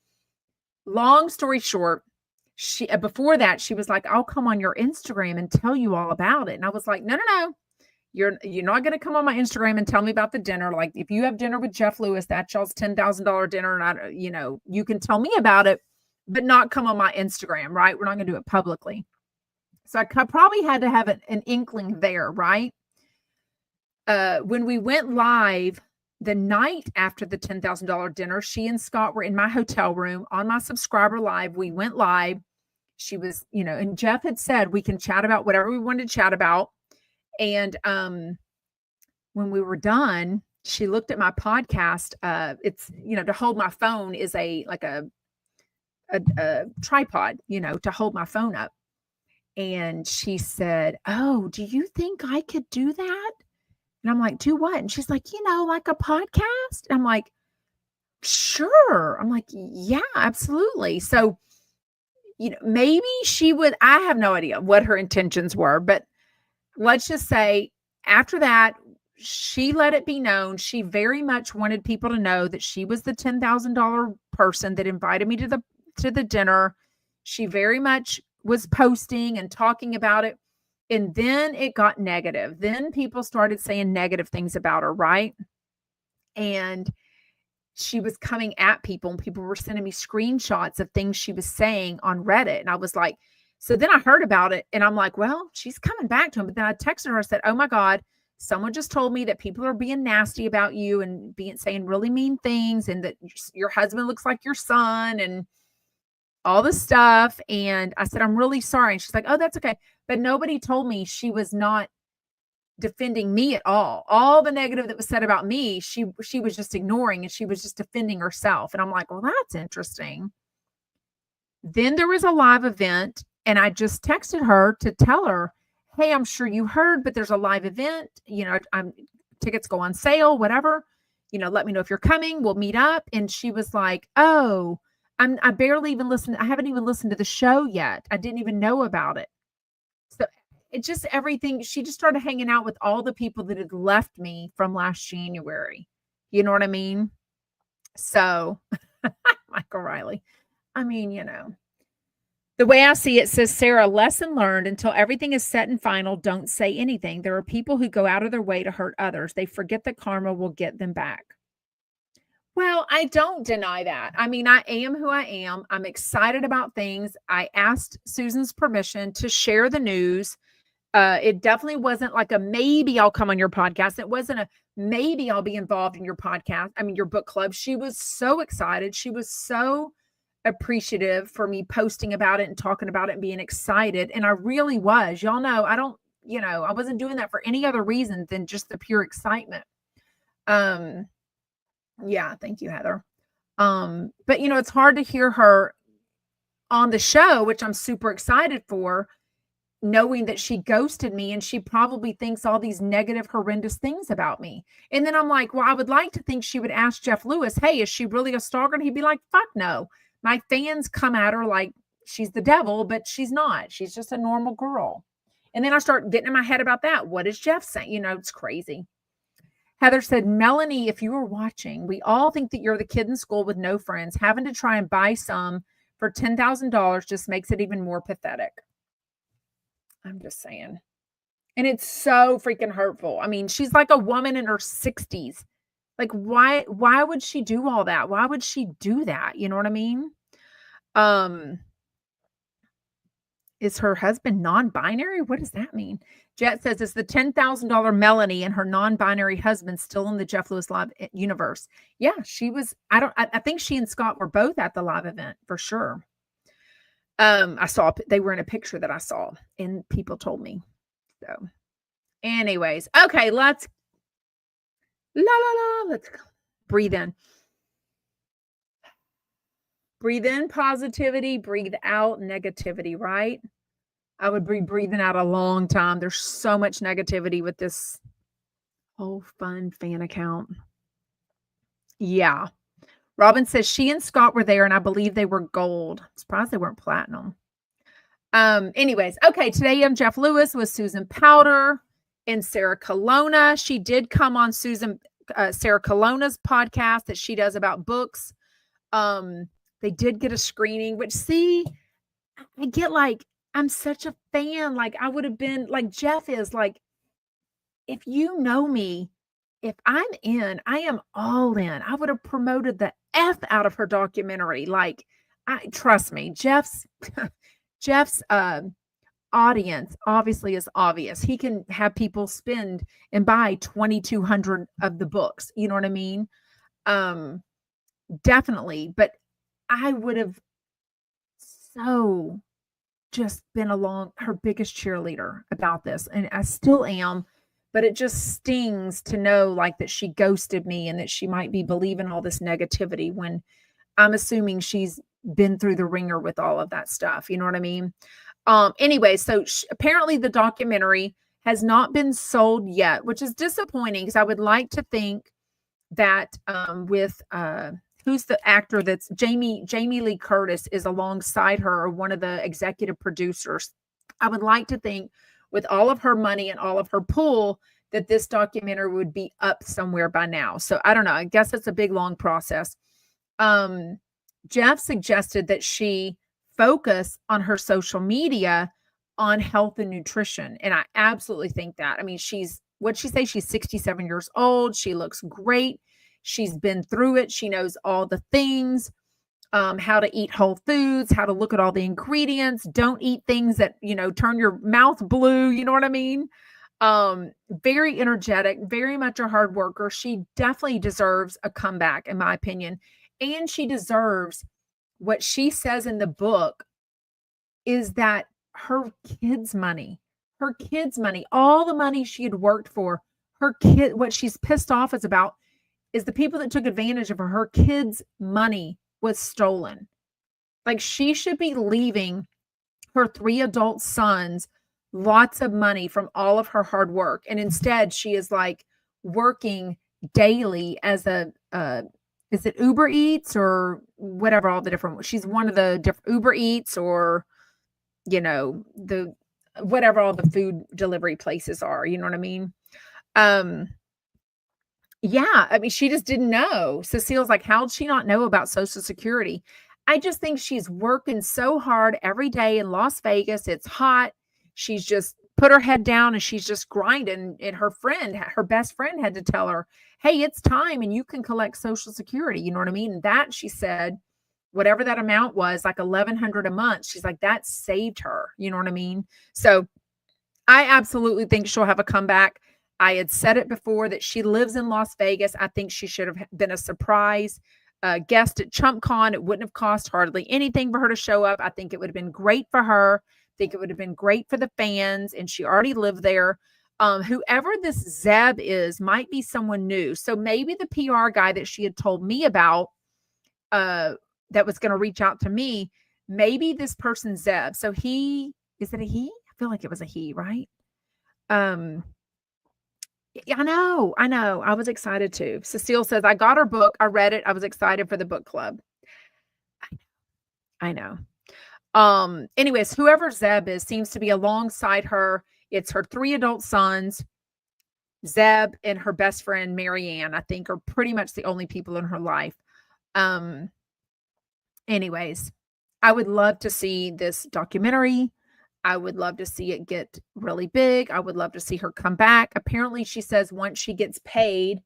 Long story short, she before that, she was like, I'll come on your Instagram and tell you all about it. And I was like, no. You're not going to come on my Instagram and tell me about the dinner. Like, if you have dinner with Jeff Lewis, that's y'all's $10,000 dinner. And you can tell me about it, but not come on my Instagram, right? We're not going to do it publicly. So I probably had to have an inkling there, right? When we went live the night after the $10,000 dinner, she and Scott were in my hotel room on my subscriber live. We went live. she was, and Jeff had said, we can chat about whatever we wanted to chat about. And, when we were done, she looked at my podcast. It's, to hold my phone is a tripod, to hold my phone up. And she said, "Oh, do you think I could do that?" And I'm like, "Do what?" And she's like, like a podcast. And I'm like, "Sure." I'm like, "Yeah, absolutely." So, maybe she would, I have no idea what her intentions were, but let's just say after that, she let it be known. She very much wanted people to know that she was the $10,000 person that invited me to the dinner. She very much was posting and talking about it. And then it got negative. Then people started saying negative things about her, right? And she was coming at people, and people were sending me screenshots of things she was saying on Reddit. And I was like, so then I heard about it, and I'm like, well, she's coming back to him. But then I texted her, I said, "Oh my God, someone just told me that people are being nasty about you and saying really mean things, and that your husband looks like your son and all this stuff." And I said, "I'm really sorry." And she's like, "Oh, that's okay." But nobody told me she was not defending me at all. All the negative that was said about me, she was just ignoring, and she was just defending herself. And I'm like, well, that's interesting. Then there was a live event, and I just texted her to tell her, "Hey, I'm sure you heard, but there's a live event. Tickets go on sale, whatever. Let me know if you're coming. We'll meet up." And she was like, "Oh, I barely even listened. I haven't even listened to the show yet. I didn't even know about it." So it just everything. She just started hanging out with all the people that had left me from last January. You know what I mean? So, Michael Riley. I mean, the way I see it says, "Sarah, lesson learned: until everything is set and final, don't say anything. There are people who go out of their way to hurt others. They forget that karma will get them back." Well, I don't deny that. I mean, I am who I am. I'm excited about things. I asked Susan's permission to share the news. It definitely wasn't like a maybe I'll come on your podcast. It wasn't a maybe I'll be involved in your podcast. I mean, your book club. She was so excited. She was so appreciative for me posting about it and talking about it and being excited. And I really was. Y'all know, I wasn't doing that for any other reason than just the pure excitement. Yeah, thank you, Heather. But it's hard to hear her on the show, which I'm super excited for, knowing that she ghosted me, and she probably thinks all these negative, horrendous things about me. And then I'm like, well, I would like to think she would ask Jeff Lewis, "Hey, is she really a stalker?" And he'd be like, "Fuck no." My fans come at her like she's the devil, but she's not. She's just a normal girl. And then I start getting in my head about that. What is Jeff saying? It's crazy. Heather said, "Melanie, if you were watching, we all think that you're the kid in school with no friends. Having to try and buy some for $10,000 just makes it even more pathetic." I'm just saying. And it's so freaking hurtful. I mean, she's like a woman in her 60s. Like, why would she do all that? Why would she do that? You know what I mean? Is her husband non-binary? What does that mean? Jet says, "Is the $10,000 Melanie and her non-binary husband still in the Jeff Lewis live universe?" Yeah, she was. I think she and Scott were both at the live event for sure. I saw they were in a picture that I saw, and people told me. So, anyways, okay, let's breathe in. Breathe in positivity, breathe out negativity, right? I would be breathing out a long time. There's so much negativity with this whole fun fan account. Yeah. Robin says she and Scott were there, and I believe they were gold. I'm surprised they weren't platinum. Anyways, okay, today I'm Jeff Lewis with Susan Powter and Sarah Colonna. She did come on Sarah Colonna's podcast that she does about books. They did get a screening, which I get like, I'm such a fan. Like I would have been like Jeff is like, if you know me, if I'm in, I am all in. I would have promoted the F out of her documentary. Like, trust me, Jeff's audience obviously is obvious. He can have people spend and buy 2,200 of the books. You know what I mean? Definitely. But I would have so just been her biggest cheerleader about this, and I still am, but it just stings to know, like, that she ghosted me and that she might be believing all this negativity when I'm assuming she's been through the ringer with all of that stuff, you know what I mean? Anyway, so apparently the documentary has not been sold yet, which is disappointing because I would like to think that with who's the actor that's Jamie Lee Curtis is alongside her, or one of the executive producers. I would like to think with all of her money and all of her pull that this documentary would be up somewhere by now. So I don't know. I guess it's a big long process. Jeff suggested that she focus on her social media on health and nutrition. And I absolutely think that. I mean, what'd she say? She's 67 years old. She looks great. She's been through it. She knows all the things, how to eat whole foods, how to look at all the ingredients. Don't eat things that, turn your mouth blue. You know what I mean? Very energetic, very much a hard worker. She definitely deserves a comeback, in my opinion. And she deserves what she says in the book is that her kids' money, all the money she had worked for, what she's pissed off about is the people that took advantage of her kids' money was stolen. Like, she should be leaving her 3 adult sons lots of money from all of her hard work. And instead she is like working daily as is it Uber Eats or whatever, all the different, she's one of the different Uber Eats or, the, whatever all the food delivery places are, you know what I mean? Yeah, I mean, she just didn't know. Cecile's like, how'd she not know about Social Security? I just think she's working so hard every day in Las Vegas. It's hot. She's just put her head down and she's just grinding. And her best friend had to tell her, hey, it's time and you can collect Social Security. You know what I mean? And that, she said, whatever that amount was, like $1,100 a month. She's like, that saved her. You know what I mean? So I absolutely think she'll have a comeback. I had said it before that she lives in Las Vegas. I think she should have been a surprise guest at ChumpCon. It wouldn't have cost hardly anything for her to show up. I think it would have been great for her. I think it would have been great for the fans, and she already lived there. Whoever this Zeb is might be someone new. So maybe the PR guy that she had told me about that was going to reach out to me, maybe this person Zeb. So is it a he? I feel like it was a he, right? I know. I was excited too. Cecile says, I got her book. I read it. I was excited for the book club. I know. Anyways, whoever Zeb is seems to be alongside her. It's her 3 adult sons. Zeb and her best friend, Marianne, I think, are pretty much the only people in her life. Anyways, I would love to see this documentary. I would love to see it get really big. I would love to see her come back. Apparently, she says once she gets paid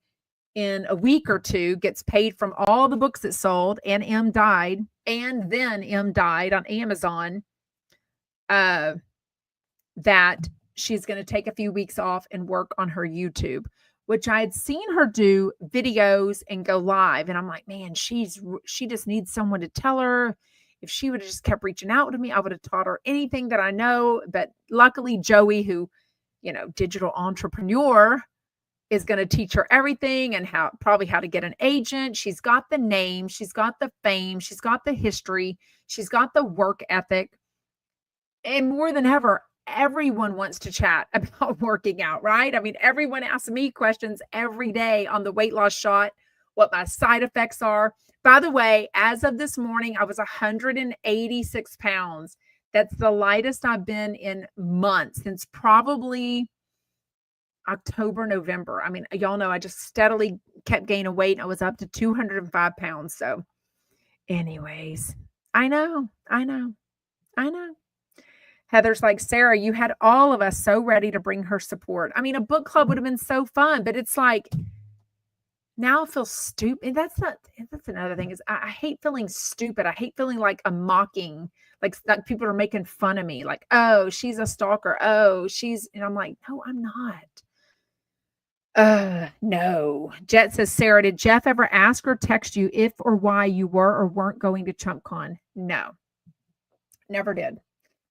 in a week or 2, gets paid from all the books it sold, and M died on Amazon, that she's going to take a few weeks off and work on her YouTube, which I had seen her do videos and go live. And I'm like, man, she just needs someone to tell her. If she would have just kept reaching out to me, I would have taught her anything that I know. But luckily, Joey, who, digital entrepreneur, is going to teach her everything and probably how to get an agent. She's got the name, she's got the fame, she's got the history, she's got the work ethic. And more than ever, everyone wants to chat about working out, right? I mean, everyone asks me questions every day on the weight loss shot, what my side effects are. By the way, as of this morning, I was 186 pounds. That's the lightest I've been in months, since probably October, November. I mean, y'all know I just steadily kept gaining weight. I was up to 205 pounds. So anyways, I know. Heather's like, Sarah, you had all of us so ready to bring her support. I mean, a book club would have been so fun, but it's like, now I feel stupid. That's another thing is I hate feeling stupid. I hate feeling like a mocking, like people are making fun of me. Like, oh, she's a stalker. Oh, and I'm like, no, I'm not. No. Jet says, Sarah, did Jeff ever ask or text you if or why you were or weren't going to ChumpCon? No, never did.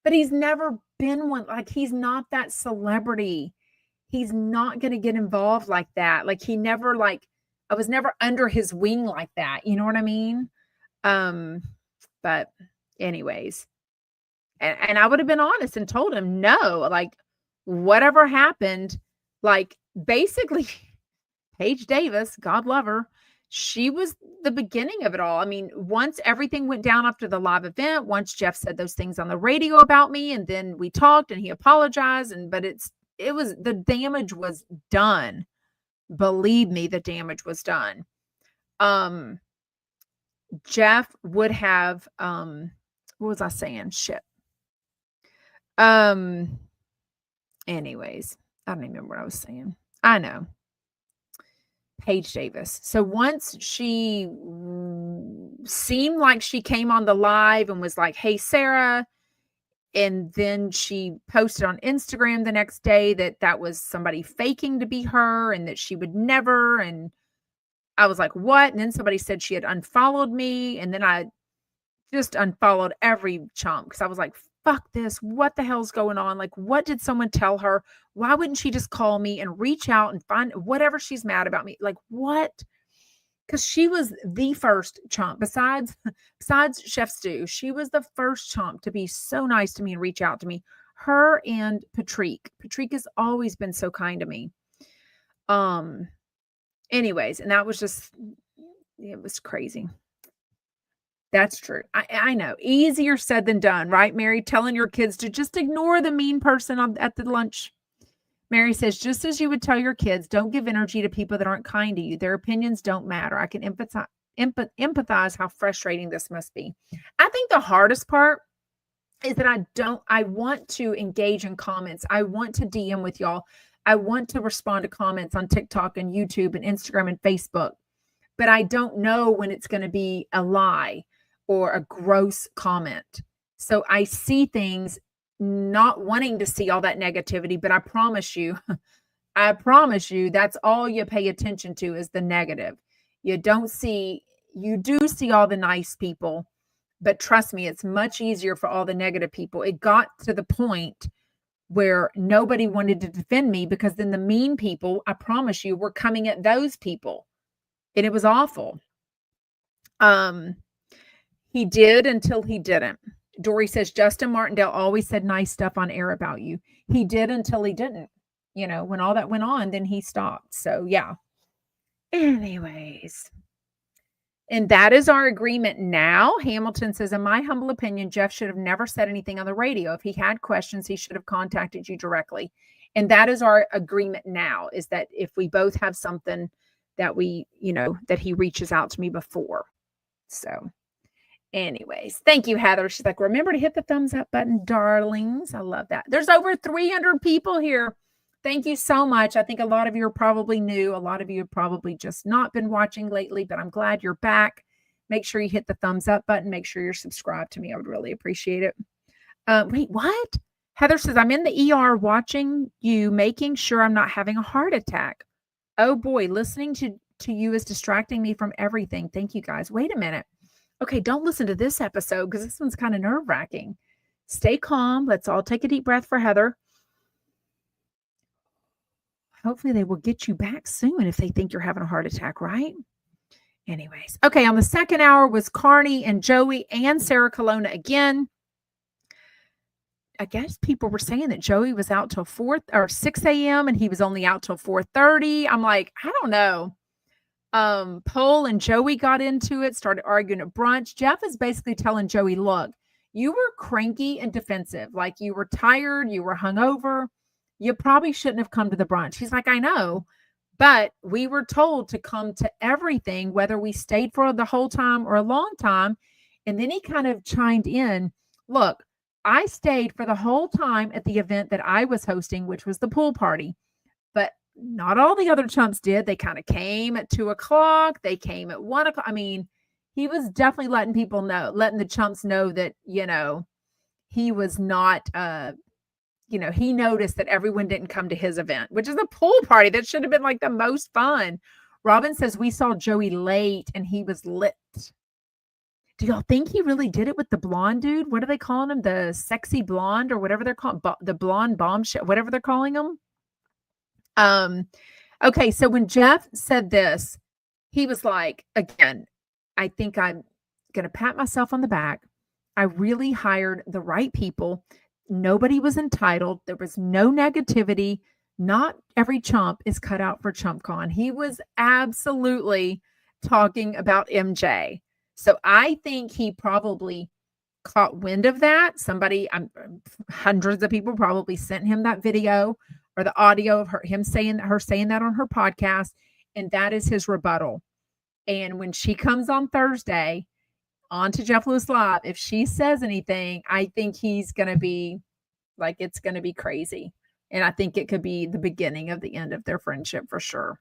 but he's never been one. Like, he's not that celebrity. He's not going to get involved like that. Like, he never, like, I was never under his wing like that. You know what I mean? But anyways, and I would have been honest and told him, no, like, whatever happened, like, basically, Paige Davis, God love her, she was the beginning of it all. I mean, once everything went down after the live event, once Jeff said those things on the radio about me, and then we talked and he apologized, but it was, the damage was done. Believe me, the damage was done. Jeff would have, what was I saying? Shit. Anyways, I don't even remember what I was saying. I know. Paige Davis. So once she seemed like she came on the live and was like, hey, Sarah, and then she posted on Instagram the next day that was somebody faking to be her and that she would never. And I was like, what? And then somebody said she had unfollowed me. And then I just unfollowed every chump because I was like, fuck this. What the hell's going on? Like, what did someone tell her? Why wouldn't she just call me and reach out and find whatever she's mad about me? Like, what? Because she was the first chump besides Chef Stu. She was the first chump to be so nice to me and reach out to me. Her and Patrick. Patrick has always been so kind to me. Anyways, and that was just, it was crazy. That's true. I know. Easier said than done, right, Mary? Telling your kids to just ignore the mean person at the lunch. Mary says, just as you would tell your kids, don't give energy to people that aren't kind to you. Their opinions don't matter. I can empathize how frustrating this must be. I think the hardest part is that I want to engage in comments. I want to DM with y'all. I want to respond to comments on TikTok and YouTube and Instagram and Facebook, but I don't know when it's going to be a lie or a gross comment. So I see things not wanting to see all that negativity, but I promise you, that's all you pay attention to is the negative. You do see all the nice people, but trust me, it's much easier for all the negative people. It got to the point where nobody wanted to defend me because then the mean people, I promise you, were coming at those people. And it was awful. He did until he didn't. Dory says, Justin Martindale always said nice stuff on air about you. He did until he didn't. You know, when all that went on, then he stopped. So, yeah. Anyways. And that is our agreement now. Hamilton says, in my humble opinion, Jeff should have never said anything on the radio. If he had questions, he should have contacted you directly. And that is our agreement now, is that if we both have something that that he reaches out to me before. So anyways, thank you, Heather. She's like, remember to hit the thumbs up button, darlings. I love that. There's over 300 people here. Thank you so much. I think a lot of you are probably new. A lot of you have probably just not been watching lately, but I'm glad you're back. Make sure you hit the thumbs up button. Make sure you're subscribed to me. I would really appreciate it. Wait, what? Heather says, I'm in the ER watching you, making sure I'm not having a heart attack. Oh boy, listening to you is distracting me from everything. Thank you guys. Wait a minute. Okay, don't listen to this episode because this one's kind of nerve-wracking. Stay calm. Let's all take a deep breath for Heather. Hopefully they will get you back soon if they think you're having a heart attack, right? Anyways. Okay, on the second hour was Carney and Joey and Sarah Colonna again. I guess people were saying that Joey was out till 6 a.m. and he was only out till 4:30. I'm like, I don't know. Pole and Joey got into it, started arguing at brunch. Jeff is basically telling Joey, look, you were cranky and defensive. Like, you were tired, you were hungover. You probably shouldn't have come to the brunch. He's like, I know, but we were told to come to everything, whether we stayed for the whole time or a long time. And then he kind of chimed in, look, I stayed for the whole time at the event that I was hosting, which was the pool party, but not all the other chumps did. They kind of came at 2:00. They came at 1:00. I mean, he was definitely letting the chumps know that, he was not, he noticed that everyone didn't come to his event, which is a pool party. That should have been like the most fun. Robin says, we saw Joey late and he was lit. Do y'all think he really did it with the blonde dude? What are they calling him? The sexy blonde or whatever they're called, the blonde bombshell, whatever they're calling him. Okay, so when Jeff said this, he was like, again, I think I'm going to pat myself on the back. I really hired the right people. Nobody was entitled. There was no negativity. Not every chump is cut out for ChumpCon. He was absolutely talking about MJ. So I think he probably caught wind of that. Hundreds of people probably sent him that video or the audio of her saying that on her podcast, and that is his rebuttal. And when she comes on Thursday on to Jeff Lewis Live, if she says anything, I think he's going to be like, it's going to be crazy. And I think it could be the beginning of the end of their friendship for sure.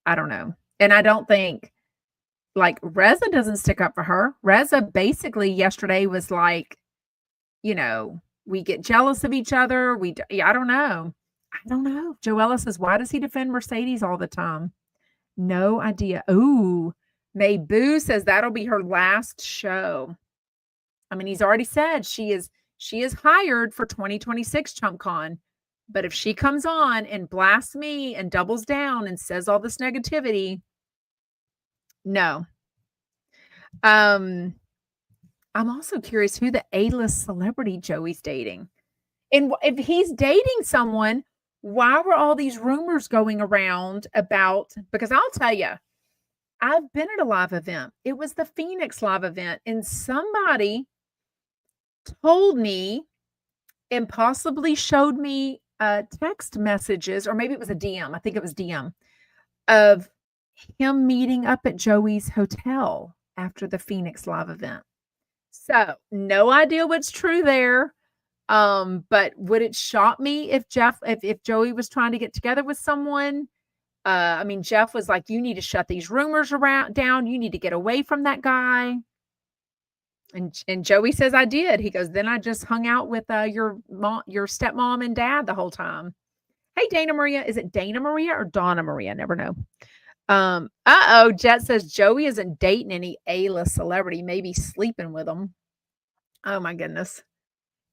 I don't know. And I don't think, like, Reza doesn't stick up for her. Reza basically yesterday was like, we get jealous of each other. I don't know. Joella says, why does he defend Mercedes all the time? No idea. Ooh, May Boo says that'll be her last show. I mean, he's already said she is hired for 2026 ChumpCon. But if she comes on and blasts me and doubles down and says all this negativity, no. I'm also curious who the A-list celebrity Joey's dating. And if he's dating someone, why were all these rumors going around about, because I'll tell you, I've been at a live event. It was the Phoenix live event, and somebody told me and possibly showed me text messages, or maybe it was a DM. I think it was DM of him meeting up at Joey's hotel after the Phoenix live event. So no idea what's true there. But would it shock me if Joey was trying to get together with someone? I mean, Jeff was like, you need to shut these rumors down. You need to get away from that guy. And Joey says, I did. He goes, then I just hung out with your stepmom and dad the whole time. Hey, Dana Maria. Is it Dana Maria or Donna Maria? I never know. Jet says Joey isn't dating any A-list celebrity, maybe sleeping with them. Oh my goodness.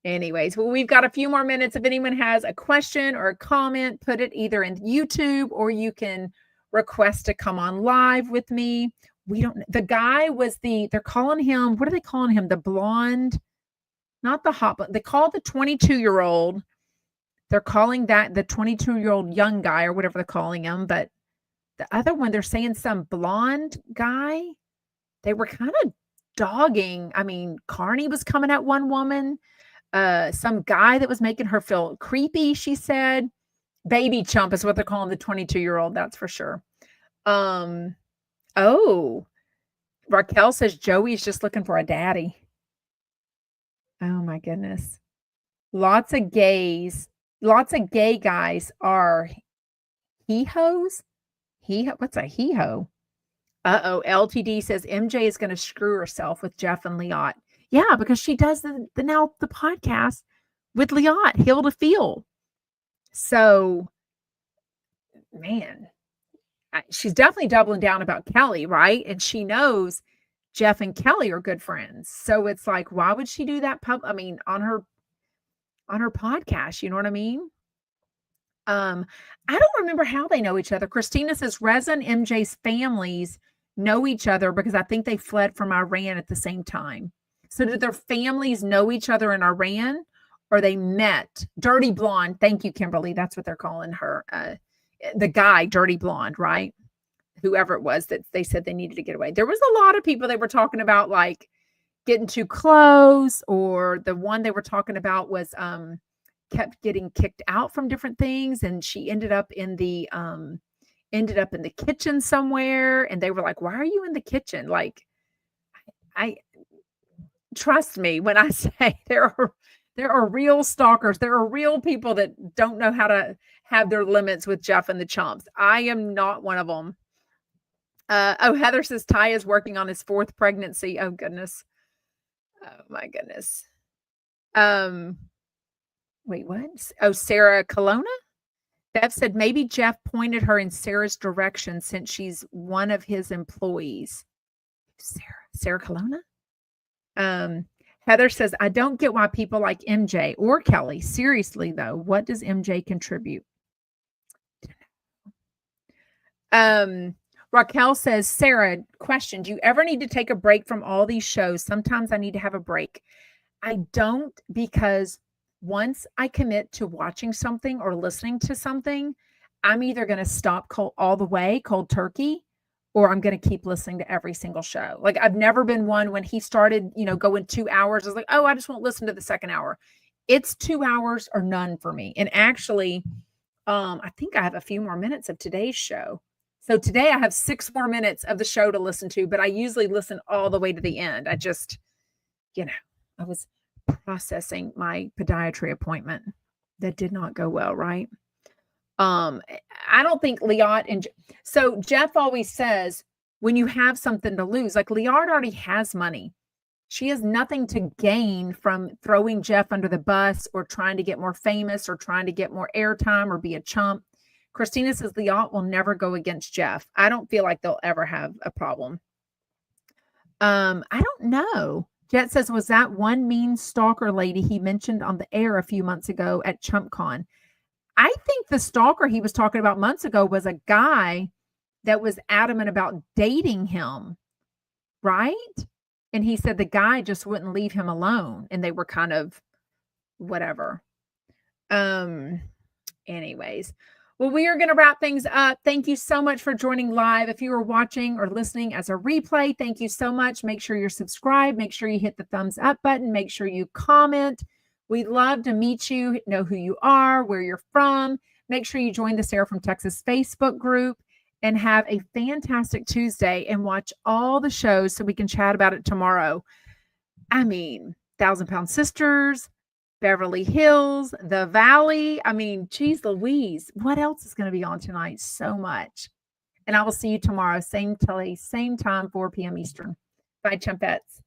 Anyways, well, we've got a few more minutes. If anyone has a question or a comment, put it either in YouTube or you can request to come on live with me. The guy was they're calling him, what are they calling him? The blonde, not the hot, but they call the 22-year-old. They're calling that the 22-year-old young guy or whatever they're calling him. But the other one, they're saying some blonde guy. They were kind of dogging. I mean, Carney was coming at one woman. Some guy that was making her feel creepy, she said. Baby chump is what they're calling the 22-year-old, that's for sure. Raquel says Joey's just looking for a daddy. Oh my goodness. Lots of gay guys are he-hos. What's a he-ho? LTD says MJ is going to screw herself with Jeff and Liat. Yeah, because she does the podcast with Liat, Hill to Feel. So, man, she's definitely doubling down about Kelly, right? And she knows Jeff and Kelly are good friends. So it's like, why would she do that on her podcast? You know what I mean? I don't remember how they know each other. Christina says Reza and MJ's families know each other because I think they fled from Iran at the same time. So did their families know each other in Iran, or they met? Dirty Blonde. Thank you, Kimberly. That's what they're calling her. The guy, Dirty Blonde, right? Whoever it was that they said they needed to get away. There was a lot of people they were talking about, like getting too close, or the one they were talking about was kept getting kicked out from different things, and she ended up in the kitchen somewhere, and they were like, "Why are you in the kitchen?" Like, I trust me when I say there are real stalkers. There are real people that don't know how to have their limits with Jeff and the Chumps. I am not one of them. Heather says Ty is working on his 4th pregnancy. Oh goodness. Oh my goodness. Wait, what? Oh, Sarah Colonna? Bev said maybe Jeff pointed her in Sarah's direction since she's one of his employees. Sarah Colonna? Um, Heather says, I don't get why people like MJ or Kelly. Seriously, though, what does MJ contribute? Raquel says, Sarah, question, do you ever need to take a break from all these shows? Sometimes I need to have a break. I don't, because once I commit to watching something or listening to something, I'm either going to stop all the way, cold turkey, or I'm going to keep listening to every single show. Like I've never been one when he started, going 2 hours. I was like, oh, I just won't listen to the second hour. It's 2 hours or none for me. And actually, I think I have a few more minutes of today's show. So today I have 6 more minutes of the show to listen to, but I usually listen all the way to the end. I just, I was processing my podiatry appointment that did not go well, right? I don't think Liat and so Jeff always says when you have something to lose, like Liat already has money. She has nothing to gain from throwing Jeff under the bus or trying to get more famous or trying to get more airtime or be a chump. Christina says Liat will never go against Jeff. I don't feel like they'll ever have a problem. I don't know. Jet says, was that one mean stalker lady he mentioned on the air a few months ago at ChumpCon? I think the stalker he was talking about months ago was a guy that was adamant about dating him, right? And he said the guy just wouldn't leave him alone, and they were kind of whatever. Anyways. Well, we are going to wrap things up. Thank you so much for joining live. If you are watching or listening as a replay, thank you so much. Make sure you're subscribed. Make sure you hit the thumbs up button. Make sure you comment. We'd love to meet you, know who you are, where you're from. Make sure you join the Sarah from Texas Facebook group and have a fantastic Tuesday and watch all the shows so we can chat about it tomorrow. I mean, 1,000-Pound Sisters, Beverly Hills, The Valley. I mean, geez Louise, what else is going to be on tonight? So much. And I will see you tomorrow, same place, same time, 4 p.m. Eastern. Bye, Chumpettes.